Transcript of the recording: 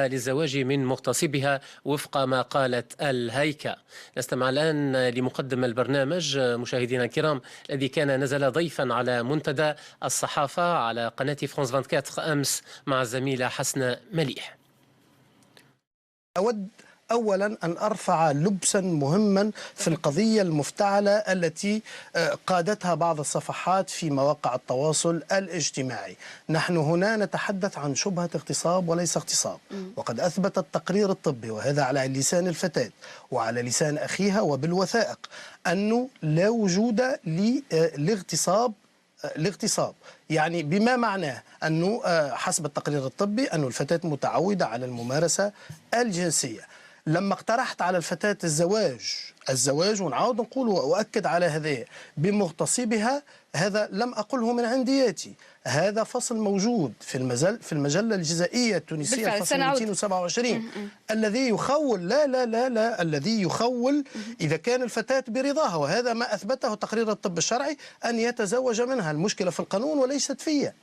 للزواج من مغتصبها وفق ما قالت الهيكة. نستمع الآن لمقدم البرنامج مشاهدينا الكرام الذي كان نزل ضيفا على منتدى الصحافة على قناة فرانس 24 أمس مع الزميلة حسنة مليح. أود أولا أن أرفع لبسا مهما في القضية المفتعلة التي قادتها بعض الصفحات في مواقع التواصل الاجتماعي. نحن هنا نتحدث عن شبهة اغتصاب وليس اغتصاب، وقد أثبت التقرير الطبي، وهذا على لسان الفتاة وعلى لسان أخيها وبالوثائق، أنه لا وجود الاغتصاب. يعني بما معناه أنه حسب التقرير الطبي أن الفتاة متعودة على الممارسة الجنسية. لما اقترحت على الفتاة الزواج ونعاود نقول وأؤكد على هذا بمغتصبها، هذا لم أقله من عندياتي، هذا فصل موجود في المجلة الجزائية التونسية الفصل 227 الذي يخول لا الذي يخول إذا كان الفتاة برضاها، وهذا ما أثبته تقرير الطب الشرعي، أن يتزوج منها. المشكلة في القانون وليست فيا.